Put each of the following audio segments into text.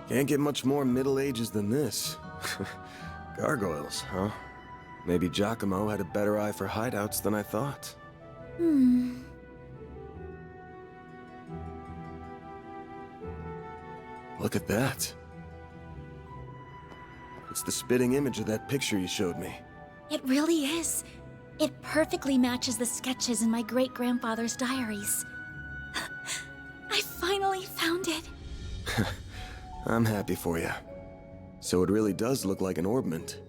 Can't get much more Middle Ages than this. Gargoyles, huh? Maybe Giacomo had a better eye for hideouts than I thought. Look at that. It's the spitting image of that picture you showed me. It really is. It perfectly matches the sketches in my great-grandfather's diaries. I finally found it. I'm happy for you. So it really does look like an orbment.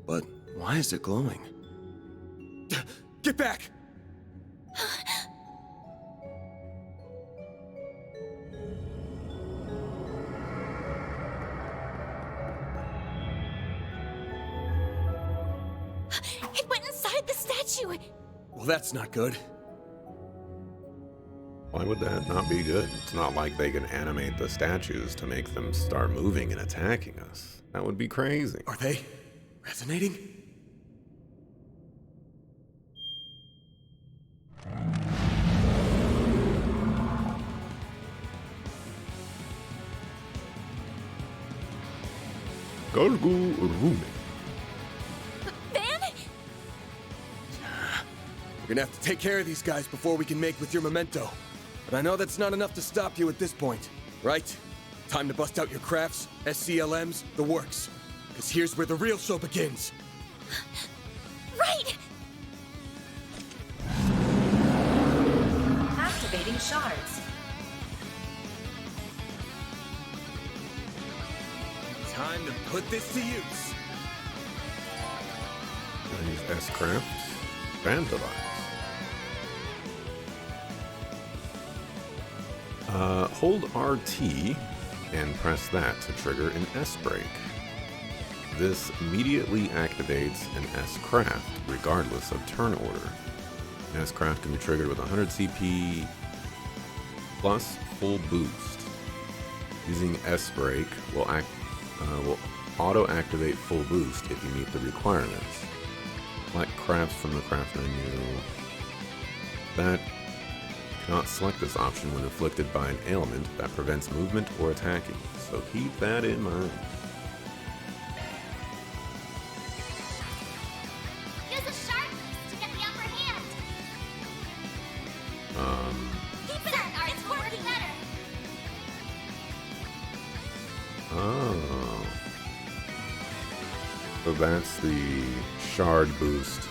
But why is it glowing? Get back! It went inside the statue! Well, that's not good. Why would that not be good? It's not like they can animate the statues to make them start moving and attacking us. That would be crazy. Are they resonating? Golgu Van? We're gonna have to take care of these guys before we can make with your memento. But I know that's not enough to stop you at this point, right? Time to bust out your crafts, SCLMs, the works. Because here's where the real show begins. Right! Activating shards. Time to put this to use. I use S-Craft. Vandalize. Hold RT and press that to trigger an S-Break. This immediately activates an S-Craft, regardless of turn order. An S-Craft can be triggered with 100 CP plus full boost. Using S-Break will auto-activate full boost if you meet the requirements. Select crafts from the craft menu. That cannot select this option when afflicted by an ailment that prevents movement or attacking, so keep that in mind. Use a sharp boost to get the upper hand. Keep it up, it's working better. Oh. So that's the shard boost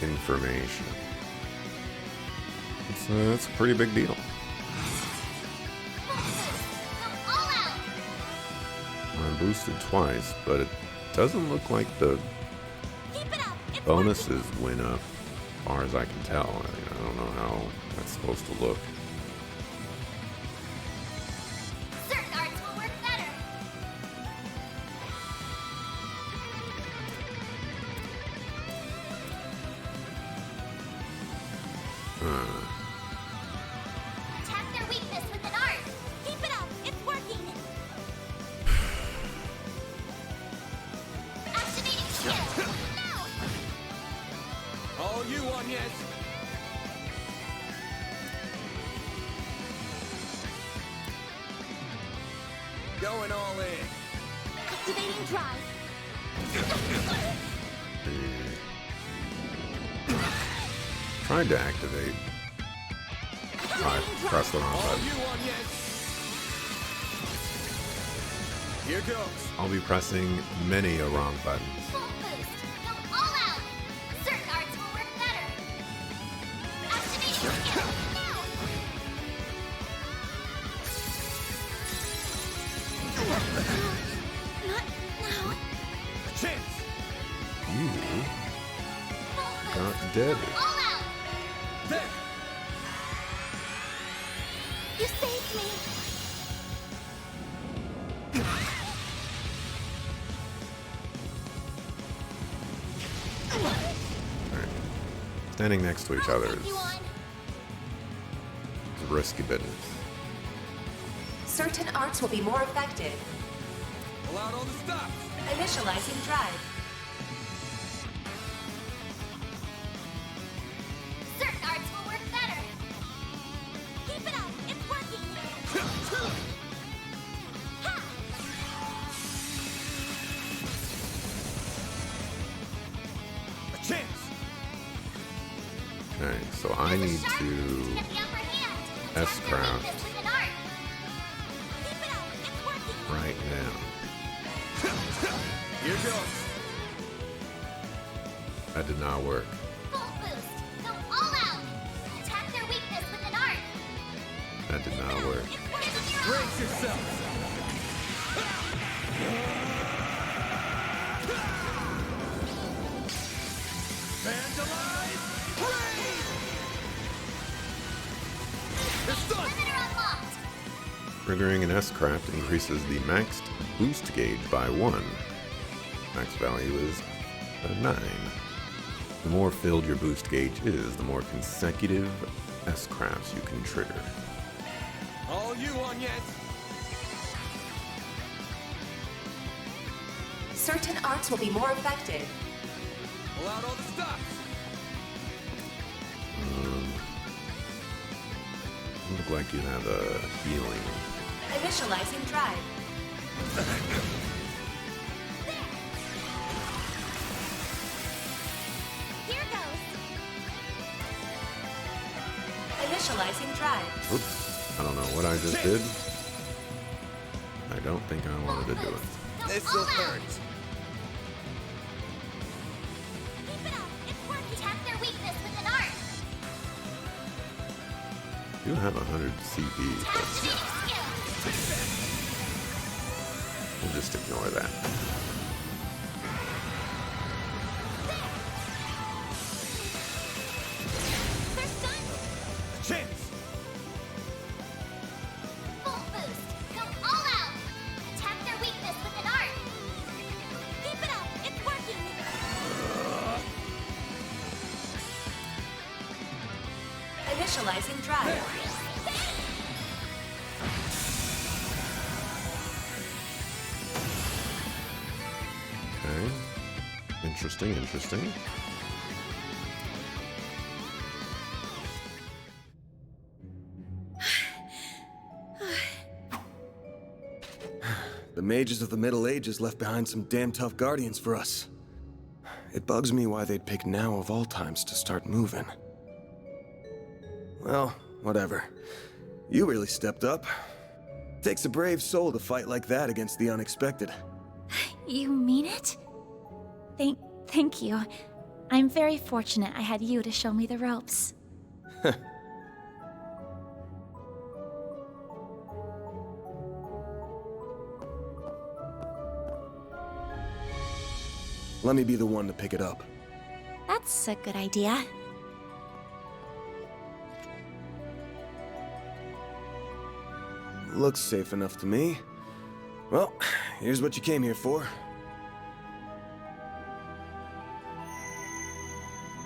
information. It's a pretty big deal. All out. I'm boosted twice, but it doesn't look like the Keep it up. It's bonuses went up, as far as I can tell. I don't know how that's supposed to look. certain arts will work better. Attack their weakness with an art. Keep it up. It's working. Activating skill. Now. All you, Agnes! Going all in. Activating drive. Tried to activate. I pressed the wrong All button. you, Agnes! Here goes. I'll be pressing many a wrong buttons. Full boost. Go all out. Certain arts will work better. Activating skill. Now. Not now. A chance! You Full boost. got dead. All out. There! You saved me. Standing next to each other Take you on. is risky business. Certain arts will be more effective. Pull out all the stops! Initializing drive. Certain arts will work better. Keep it up. It's working. Ha! Okay, so I need to S-craft right now. Here goes. That did not work. Full boost. Go all out. Attack their weakness with an art. That did not work. Brace yourself. Vandalize! Raid! It's done! Limiter unlocked. Triggering an S-craft increases the maxed boost gauge by 1. Max value is a 9. The more filled your boost gauge is, the more consecutive S-crafts you can trigger. All you on yet? Certain arts will be more effective. Pull out all the stops. You look like you have a healing. Initializing drive. Here goes. Initializing drive. Oops, I don't know what I just did. I don't think I wanted to do it. Go This'll all out. hurt. Keep it up. It's working. Attack their weakness with an art. You have 100 CP, but Activating skill. we'll just ignore that. They're stunned. Chance! Full boost. Go all out. Attack their weakness with an art. Keep it up. It's working. Initializing drive. Okay. Interesting, interesting. The mages of the Middle Ages left behind some damn tough guardians for us. It bugs me why they'd pick now of all times to start moving. Well, whatever. You really stepped up. Takes a brave soul to fight like that against the unexpected. You mean it? Thank you. I'm very fortunate I had you to show me the ropes. Let me be the one to pick it up. That's a good idea. Looks safe enough to me. Well, here's what you came here for.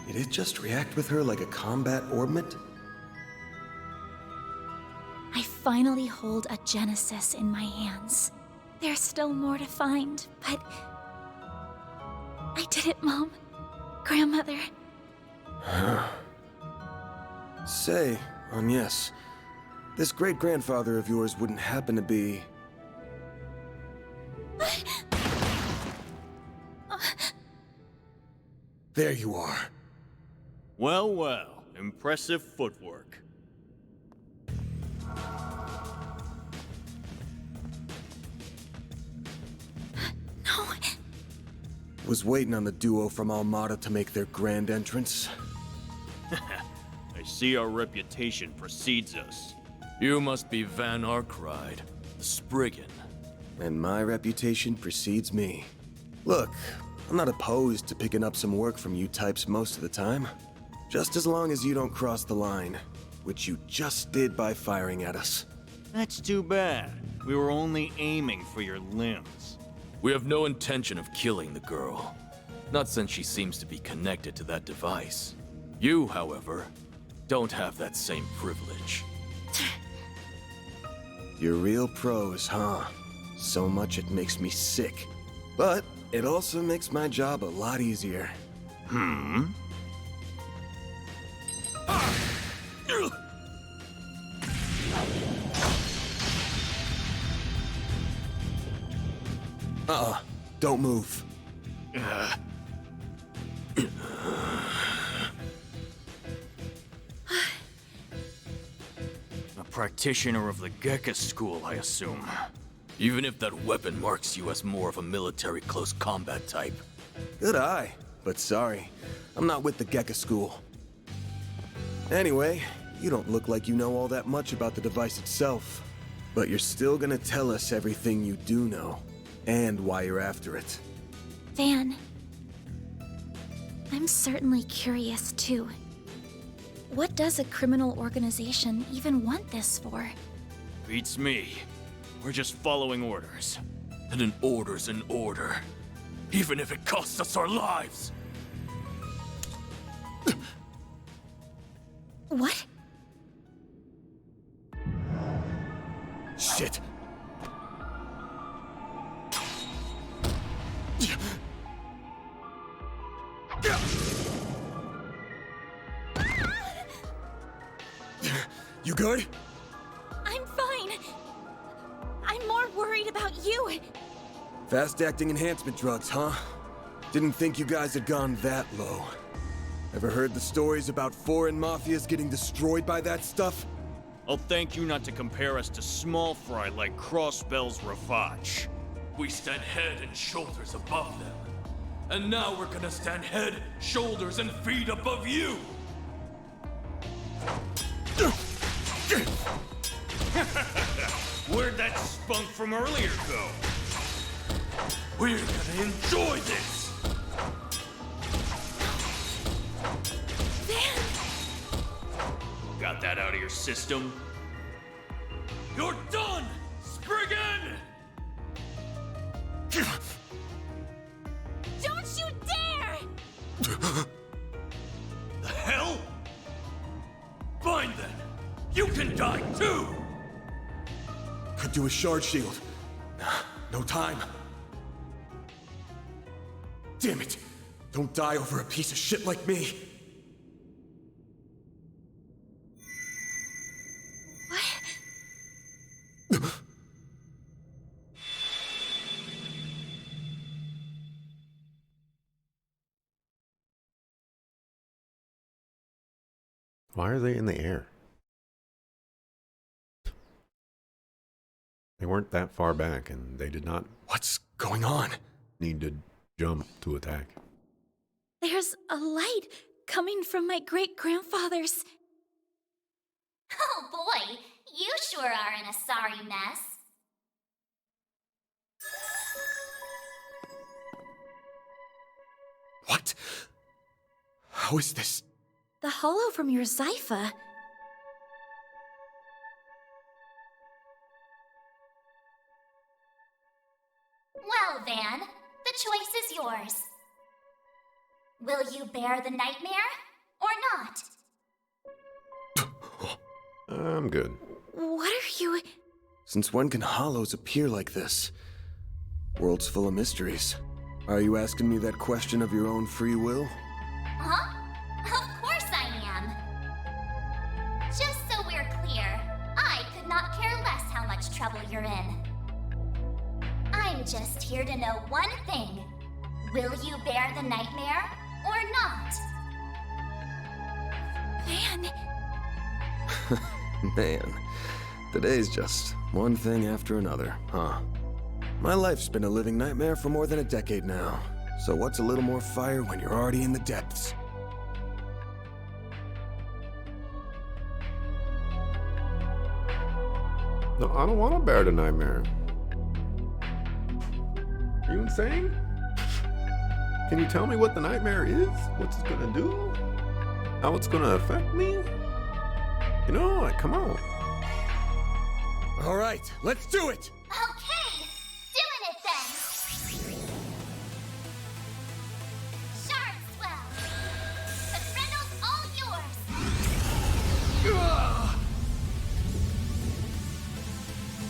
Did it just react with her like a combat orbment? I finally hold a Genesis in my hands. There's still more to find, but... I did it, Mom. Grandmother. Say, Agnes, this great-grandfather of yours wouldn't happen to be... There you are. Well, well, impressive footwork. No. Was waiting on the duo from Almada to make their grand entrance. I see our reputation precedes us. You must be Van Arkride, the Spriggan. And my reputation precedes me. Look, I'm not opposed to picking up some work from you types most of the time. Just as long as you don't cross the line, which you just did by firing at us. That's too bad. We were only aiming for your limbs. We have no intention of killing the girl. Not since she seems to be connected to that device. You, however, don't have that same privilege. You're real pros, huh? So much it makes me sick. But it also makes my job a lot easier. Don't move. practitioner of the Gekka school, I assume. Even if that weapon marks you as more of a military close combat type. Good eye, but sorry. I'm not with the Gekka school. Anyway, you don't look like you know all that much about the device itself. But you're still gonna tell us everything you do know, and why you're after it. Van, I'm certainly curious too. What does a criminal organization even want this for? Beats me. We're just following orders. And an order's an order. Even if it costs us our lives. What? Shit! You good? I'm fine. I'm more worried about you. Fast-acting enhancement drugs, huh? Didn't think you guys had gone that low. Ever heard the stories about foreign mafias getting destroyed by that stuff? I'll thank you not to compare us to small fry like Crossbell's Rafach. We stand head and shoulders above them. And now we're gonna stand head, shoulders, and feet above you! Where'd that spunk from earlier go? We're gonna enjoy this! Van! Got that out of your system? You're done, Spriggan! Don't you dare! The hell? Fine then. You can die too! Could do a shard shield. No time. Damn it! Don't die over a piece of shit like me! Why are they in the air? They weren't that far back, and they did not What's going on? need to jump to attack. There's a light coming from my great-grandfather's. Oh boy, you sure are in a sorry mess. What? How is this? The hollow from your Zypha. Well, Van, the choice is yours. Will you bear the nightmare or not? I'm good. What are you... Since when can hollows appear like this? World's full of mysteries. Are you asking me that question of your own free will? Huh? Of course I am. Just so we're clear, I could not care less how much trouble you're in. I'm just here to know one thing. Will you bear the nightmare or not? Van... Man, today's just one thing after another, huh? My life's been a living nightmare for more than a decade now. So what's a little more fire when you're already in the depths? No, I don't want to bear the nightmare. Are you insane? Can you tell me what the nightmare is? What's it gonna do? How it's gonna affect me? You know, like, come on. All right, let's do it! Okay, doing it then. Shard swell. The Grendel's all yours.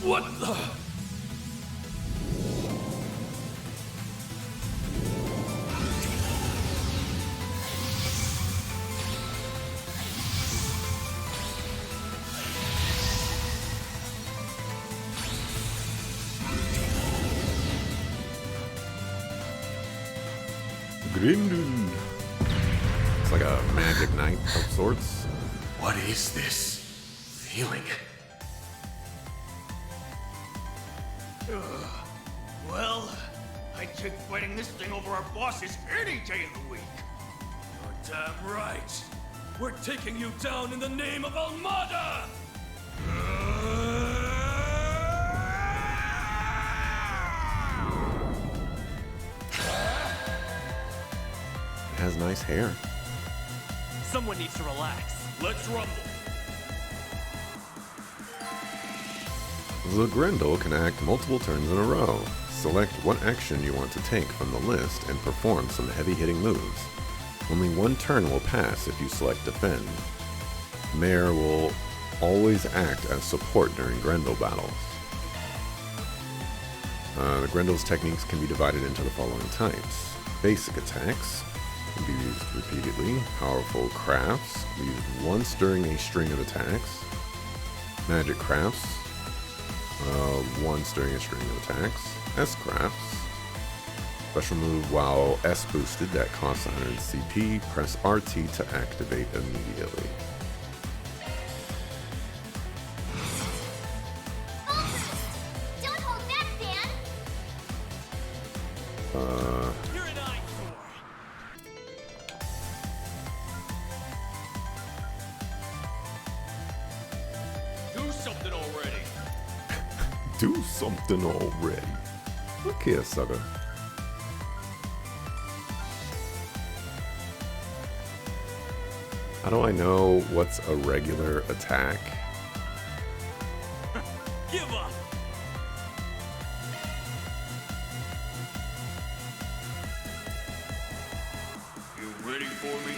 What the? Grindel. It's like a magic knight of sorts. What is this feeling? Well, I'd take fighting this thing over our bosses any day of the week. You're damn right. We're taking you down in the name of Almada! It has nice hair. Someone needs to relax. Let's rumble. The Grendel can act multiple turns in a row. Select what action you want to take from the list and perform some heavy-hitting moves. Only one turn will pass if you select Defend. Mare will always act as support during Grendel battles. The Grendel's techniques can be divided into the following types. Basic attacks can be used repeatedly. Powerful crafts can be used once during a string of attacks. Magic crafts, once during a string of attacks. S-crafts. Special move while S boosted that costs 100 CP. Press RT to activate immediately. Don't hold back, Dan! You're an eyesore. Do something already. Do something already. Look here, sucker. How do I know what's a regular attack? Give up. You ready for me?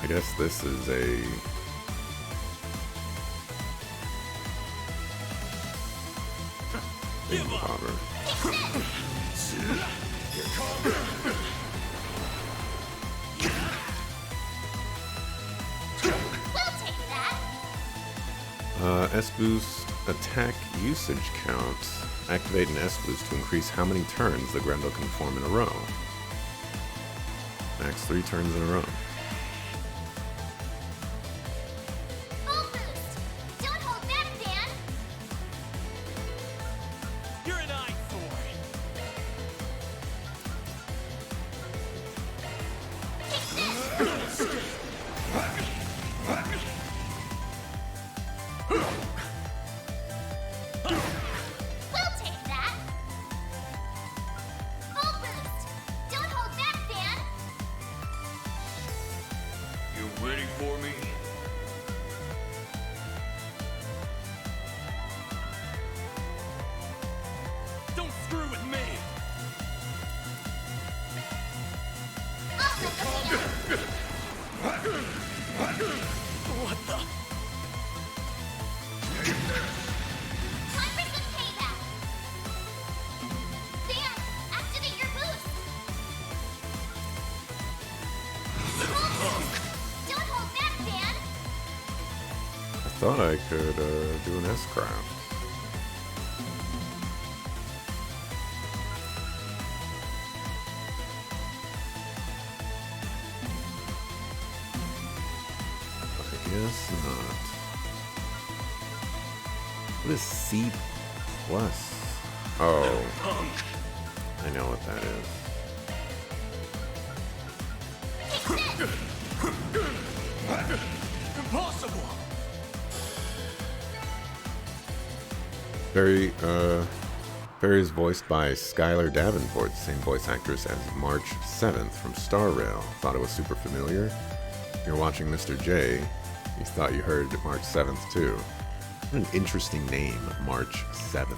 I guess this is a... Give up. Thingamabobber. We'll take that! S-boost attack usage count. Activate an S-boost to increase how many turns the Grendel can perform in a row. Max 3 turns in a row. Full boost! Don't hold back, Dan! You're an eyesore. We'll take that! Full boost! Don't hold back, Dan! You ready for me? Don't screw with me. Awesome looking out! What the? Time for some payback! Dan, activate your boost! Full boost! Don't hold back, Dan! I thought I could do an S-craft. I guess not. What is C+? Oh, I know what that is. Impossible. Barry is voiced by Skylar Davenport, the same voice actress as March 7th from Star Rail. Thought it was super familiar. You're watching Mr. J. You thought you heard March 7th too. What an interesting name, March 7th.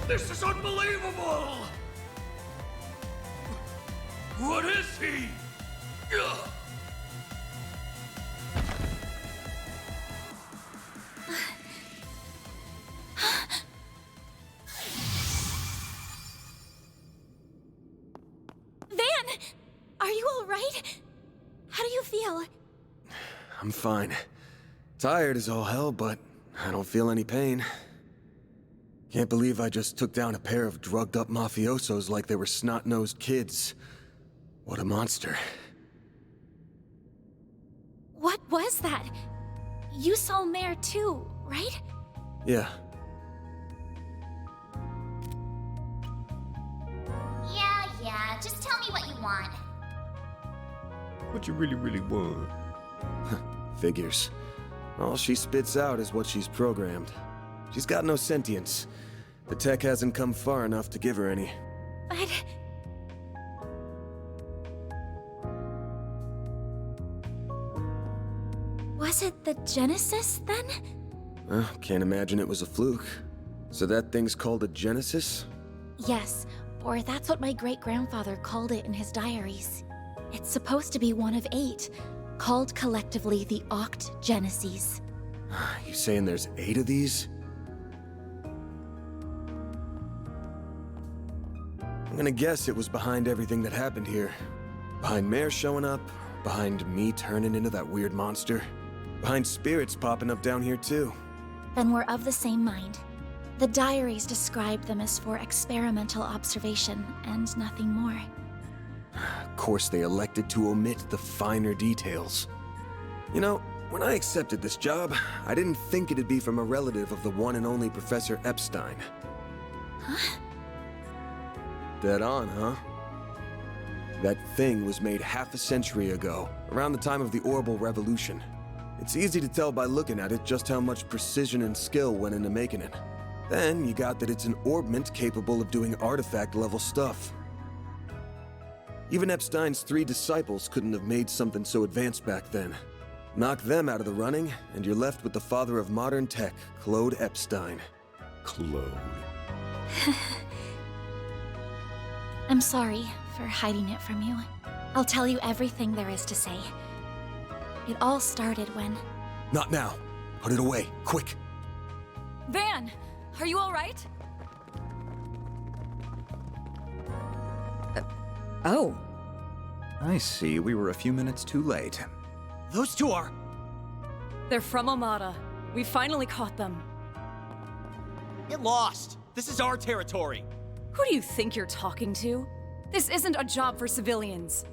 This is unbelievable! What is he? Ugh. Van! Are you alright? How do you feel? I'm fine. Tired as all hell, but I don't feel any pain. Can't believe I just took down a pair of drugged-up mafiosos like they were snot-nosed kids. What a monster. What was that? You saw Mare too, right? Yeah. Yeah, just tell me what you want. What you really want? Figures. All she spits out is what she's programmed. She's got no sentience. The tech hasn't come far enough to give her any. But... Was it the Genesis, then? Can't imagine it was a fluke. So that thing's called a Genesis? Yes, or that's what my great-grandfather called it in his diaries. It's supposed to be one of 8, called collectively the Oct Geneses. You saying there's 8 of these? I'm gonna guess it was behind everything that happened here. Behind Mare showing up, behind me turning into that weird monster, behind spirits popping up down here too. Then we're of the same mind. The diaries describe them as for experimental observation and nothing more. Of course, they elected to omit the finer details. You know, when I accepted this job, I didn't think it'd be from a relative of the one and only Professor Epstein. Huh? Dead on, huh? That thing was made half a century ago, around the time of the Orbital Revolution. It's easy to tell by looking at it just how much precision and skill went into making it. Then you got that it's an orbment capable of doing artifact-level stuff. Even Epstein's 3 disciples couldn't have made something so advanced back then. Knock them out of the running, and you're left with the father of modern tech, Claude Epstein. Claude. I'm sorry for hiding it from you. I'll tell you everything there is to say. It all started when... Not now. Put it away, quick. Van, are you all right? Oh. I see, we were a few minutes too late. Those two are... They're from Armada. We finally caught them. Get lost! This is our territory! Who do you think you're talking to? This isn't a job for civilians.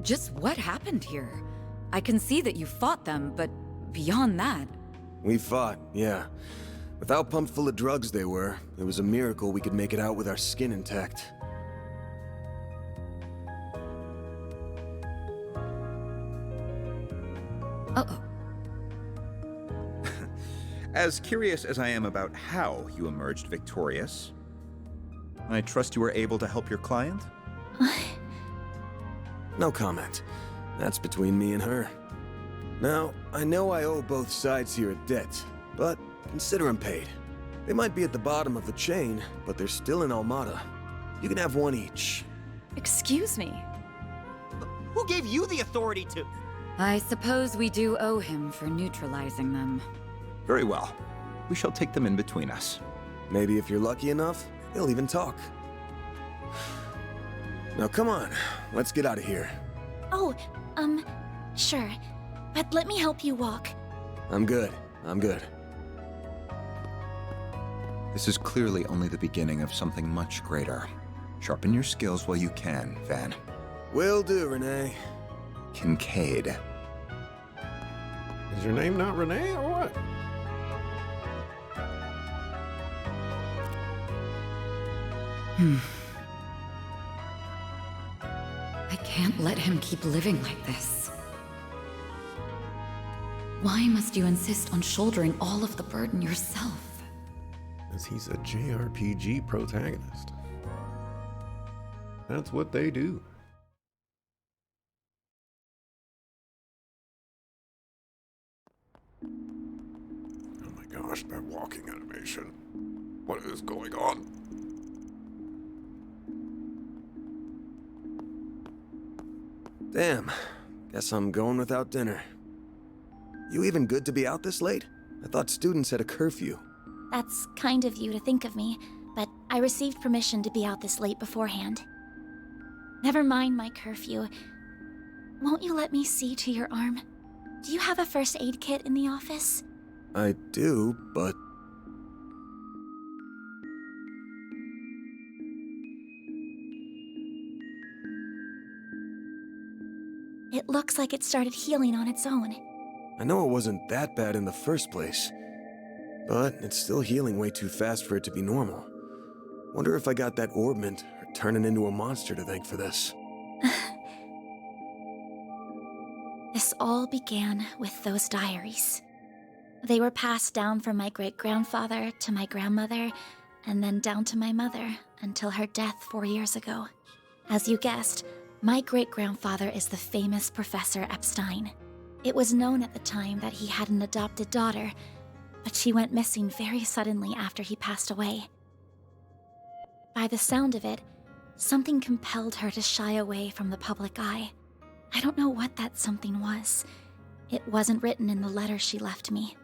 Just what happened here? I can see that you fought them, but beyond that... We fought, yeah. With how pumped full of drugs they were, it was a miracle we could make it out with our skin intact. Uh-oh. As curious as I am about how you emerged victorious, I trust you were able to help your client? No comment. That's between me and her. Now, I know I owe both sides here a debt, but consider them paid. They might be at the bottom of the chain, but they're still in Almada. You can have one each. Excuse me. Who gave you the authority to... I suppose we do owe him for neutralizing them. Very well. We shall take them in between us. Maybe if you're lucky enough, they'll even talk. Now come on, let's get out of here. Oh, sure. But let me help you walk. I'm good. This is clearly only the beginning of something much greater. Sharpen your skills while you can, Van. Will do, Renee. Kincaid. Is your name not Renee or what? I can't let him keep living like this. Why must you insist on shouldering all of the burden yourself? As he's a JRPG protagonist. That's what they do. Oh my gosh, that walking animation. What is going on? Damn. Guess I'm going without dinner. You even good to be out this late? I thought students had a curfew. That's kind of you to think of me, but I received permission to be out this late beforehand. Never mind my curfew. Won't you let me see to your arm? Do you have a first aid kit in the office? I do, but... it looks like it started healing on its own. I know it wasn't that bad in the first place, but it's still healing way too fast for it to be normal. Wonder if I got that orbment or turning into a monster to thank for this. This all began with those diaries. They were passed down from my great-grandfather to my grandmother, and then down to my mother until her death 4 years ago. As you guessed, my great-grandfather is the famous Professor Epstein. It was known at the time that he had an adopted daughter, but she went missing very suddenly after he passed away. By the sound of it, something compelled her to shy away from the public eye. I don't know what that something was. It wasn't written in the letter she left me.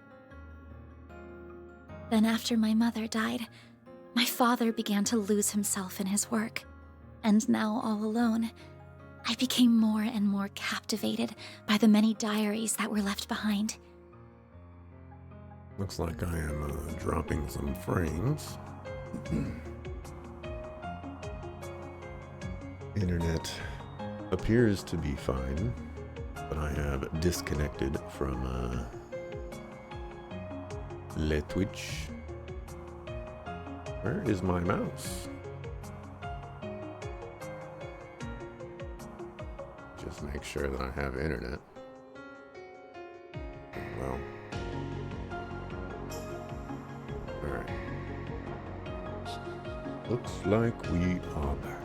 Then after my mother died, my father began to lose himself in his work. And now all alone, I became more and more captivated by the many diaries that were left behind. Looks like I am dropping some frames. Internet appears to be fine, but I have disconnected from Le Twitch. Where is my mouse? Just make sure that I have internet. Well. Alright. Looks like we are back.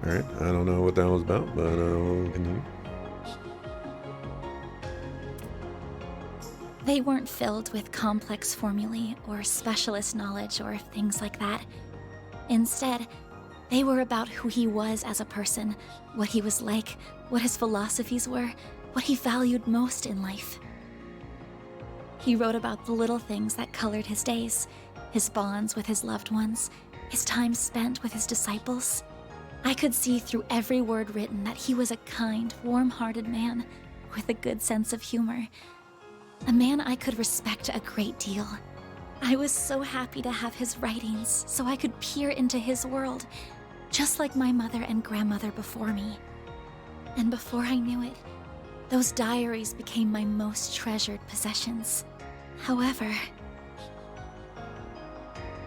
Alright, I don't know what that was about, but I'll continue. They weren't filled with complex formulae or specialist knowledge or things like that. Instead, they were about who he was as a person, what he was like, what his philosophies were, what he valued most in life. He wrote about the little things that colored his days, his bonds with his loved ones, his time spent with his disciples. I could see through every word written that he was a kind, warm-hearted man with a good sense of humor. A man I could respect a great deal. I was so happy to have his writings so I could peer into his world, just like my mother and grandmother before me. And before I knew it, those diaries became my most treasured possessions. However,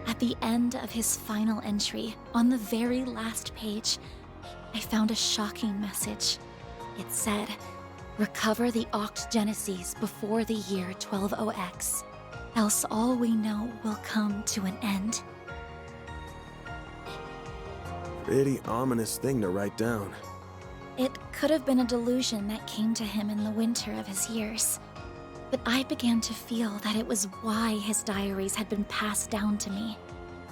at the end of his final entry, on the very last page, I found a shocking message. It said, "Recover the Octogenesis before the year 120X, else all we know will come to an end." Pretty ominous thing to write down. It could have been a delusion that came to him in the winter of his years. But I began to feel that it was why his diaries had been passed down to me.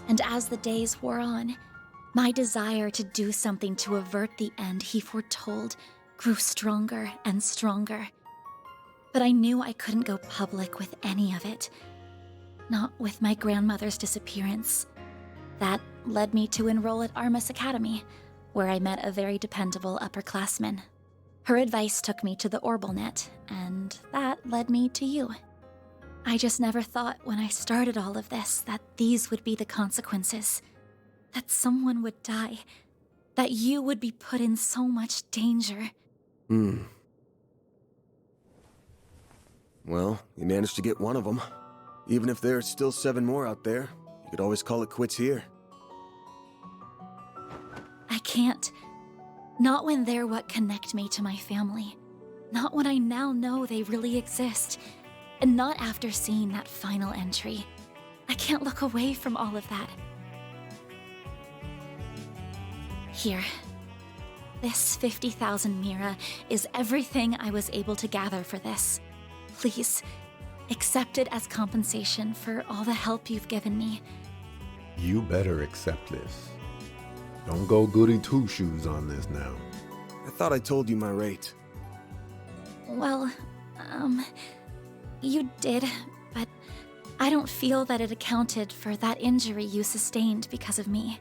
And as the days wore on, my desire to do something to avert the end he foretold grew stronger and stronger. But I knew I couldn't go public with any of it. Not with my grandmother's disappearance. That led me to enroll at Armus Academy, where I met a very dependable upperclassman. Her advice took me to the Orbalnet, and that led me to you. I just never thought when I started all of this that these would be the consequences. That someone would die. That you would be put in so much danger. Well, you managed to get one of them. Even if there's still 7 more out there, you could always call it quits here. I can't. Not when they're what connect me to my family. Not when I now know they really exist. And not after seeing that final entry. I can't look away from all of that. Here. This 50,000 Mira is everything I was able to gather for this. Please, accept it as compensation for all the help you've given me. You better accept this. Don't go goody two-shoes on this now. I thought I told you my rate. Well, you did, but I don't feel that it accounted for that injury you sustained because of me.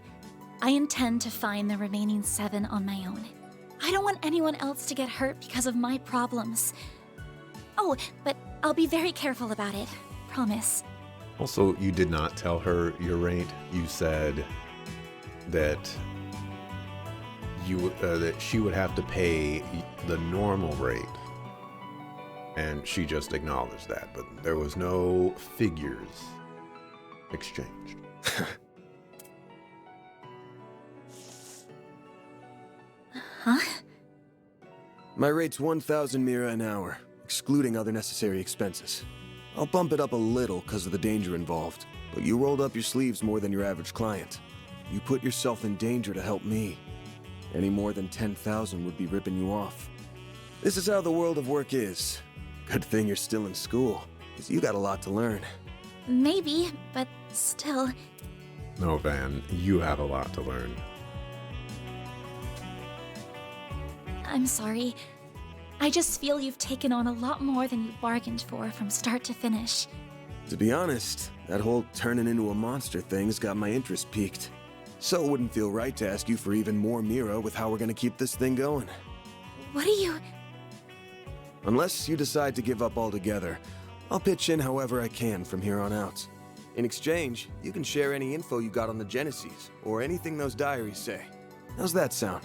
I intend to find the remaining 7 on my own. I don't want anyone else to get hurt because of my problems. Oh, but I'll be very careful about it. Promise. Also, you did not tell her your rate. You said that that she would have to pay the normal rate, and she just acknowledged that, but there was no figures exchanged. Huh? My rate's 1,000 mira an hour, excluding other necessary expenses. I'll bump it up a little because of the danger involved, but you rolled up your sleeves more than your average client. You put yourself in danger to help me. Any more than 10,000 would be ripping you off. This is how the world of work is. Good thing you're still in school, because you got a lot to learn. Maybe, but still. No, Van, you have a lot to learn. I'm sorry. I just feel you've taken on a lot more than you bargained for from start to finish. To be honest, that whole turning into a monster thing's got my interest piqued. So it wouldn't feel right to ask you for even more Mira with how we're gonna keep this thing going. What are you... Unless you decide to give up altogether, I'll pitch in however I can from here on out. In exchange, you can share any info you got on the Genesis, or anything those diaries say. How's that sound?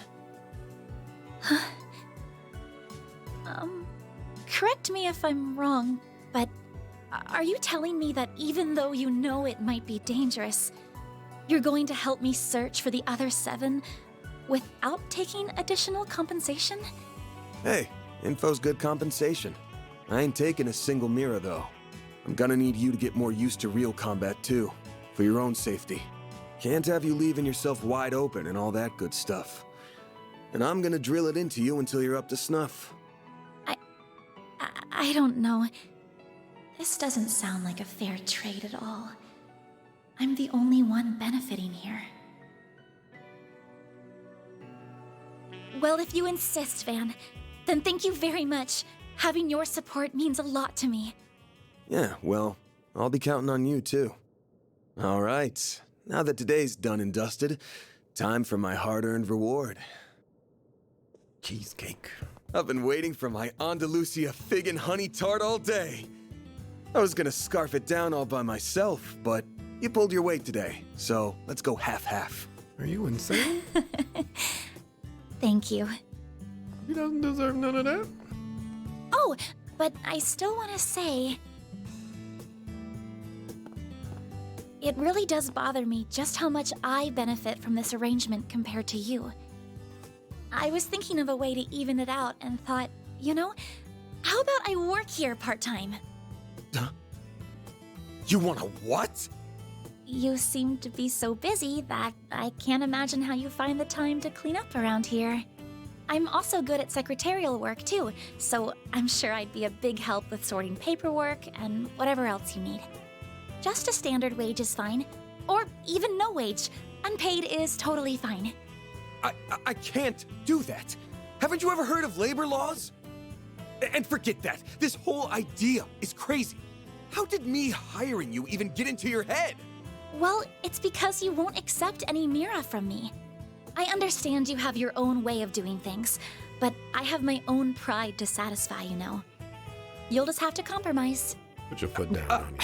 Correct me if I'm wrong, but are you telling me that even though you know it might be dangerous, you're going to help me search for the other 7 without taking additional compensation? Hey, info's good compensation. I ain't taking a single Mira, though. I'm gonna need you to get more used to real combat, too, for your own safety. Can't have you leaving yourself wide open and all that good stuff. And I'm gonna drill it into you until you're up to snuff. I don't know. This doesn't sound like a fair trade at all. I'm the only one benefiting here. Well, if you insist, Van, then thank you very much. Having your support means a lot to me. Yeah, well, I'll be counting on you, too. All right, now that today's done and dusted, time for my hard-earned reward. Cheesecake. I've been waiting for my Andalusia fig and honey tart all day. I was gonna scarf it down all by myself, but you pulled your weight today, so let's go half-half. Are you insane? Thank you. He doesn't deserve none of that. Oh, but I still want to say... It really does bother me just how much I benefit from this arrangement compared to you. I was thinking of a way to even it out and thought, you know, how about I work here part-time? You want a what? You seem to be so busy that I can't imagine how you find the time to clean up around here. I'm also good at secretarial work too, so I'm sure I'd be a big help with sorting paperwork and whatever else you need. Just a standard wage is fine, or even no wage. Unpaid is totally fine. I can't do that. Haven't you ever heard of labor laws? And forget that. This whole idea is crazy. How did me hiring you even get into your head? Well, it's because you won't accept any Mira from me. I understand you have your own way of doing things, but I have my own pride to satisfy, you know. You'll just have to compromise. Put your foot down, honey.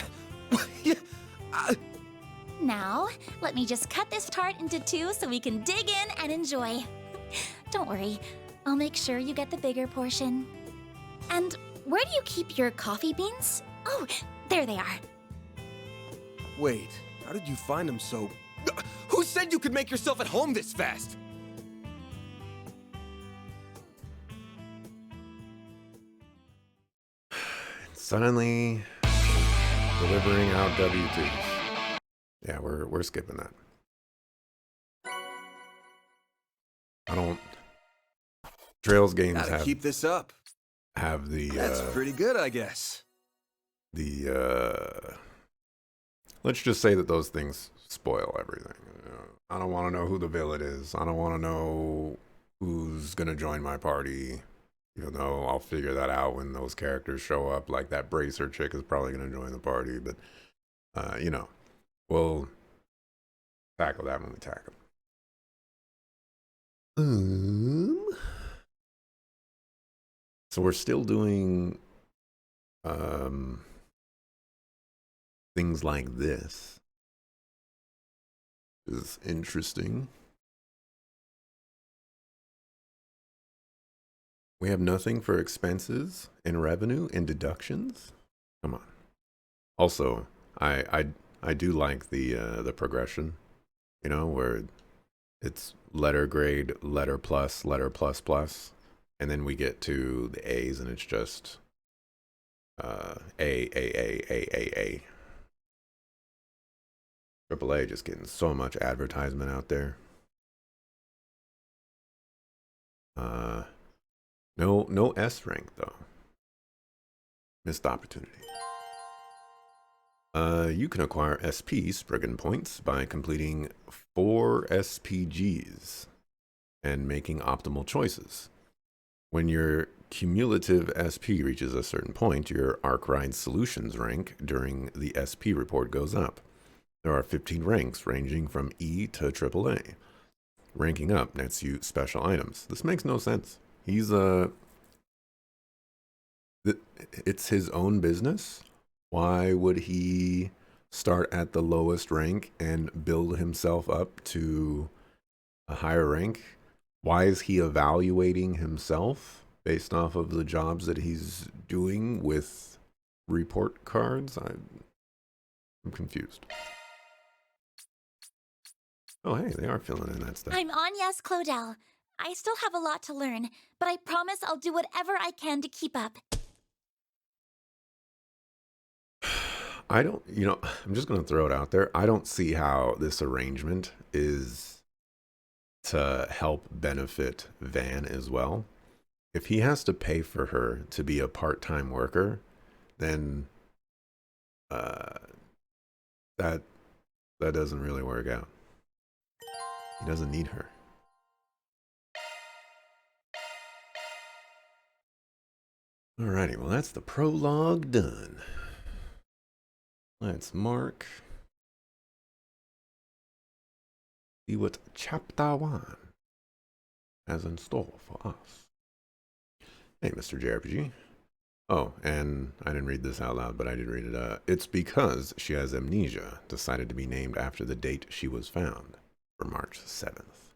Now, let me just cut this tart into 2 so we can dig in and enjoy. Don't worry, I'll make sure you get the bigger portion. And where do you keep your coffee beans? Oh, there they are. Wait, how did you find them so... Who said you could make yourself at home this fast? Suddenly delivering out W2s. Yeah, we're skipping that. I don't... Trails games Gotta keep this up. have the... That's pretty good, I guess. Let's just say that those things spoil everything. I don't want to know who the villain is. I don't want to know who's going to join my party. Even though I'll figure that out when those characters show up. Like that bracer chick is probably going to join the party. But, you know, we'll tackle that when we tackle. So we're still doing things like this. Is interesting. We have nothing for expenses and revenue and deductions. Come on. Also, I do like the progression, you know, where it's letter grade, letter plus, plus, and then we get to the A's and it's just A. Triple A just getting so much advertisement out there. No S rank though. Missed opportunity. You can acquire SP Spriggan points by completing 4 SPGs and making optimal choices. When your cumulative SP reaches a certain point, your Arkwright Solutions rank during the SP report goes up. There are 15 ranks ranging from E to AAA. Ranking up nets you special items. This makes no sense. He's it's his own business. Why would he start at the lowest rank and build himself up to a higher rank? Why is he evaluating himself based off of the jobs that he's doing with report cards? I'm confused. Oh, hey, they are filling in that stuff. I'm Anya's Claudel. I still have a lot to learn, but I promise I'll do whatever I can to keep up. I don't, I'm just going to throw it out there. I don't see how this arrangement is to help benefit Van as well. If he has to pay for her to be a part-time worker, then that doesn't really work out. He doesn't need her. Alrighty, well that's the prologue done. Let's mark. See what chapter 1 has in store for us. Hey, Mr. JRPG. Oh, and I didn't read this out loud, but I did read it. It's because she has amnesia, decided to be named after the date she was found, for March 7th.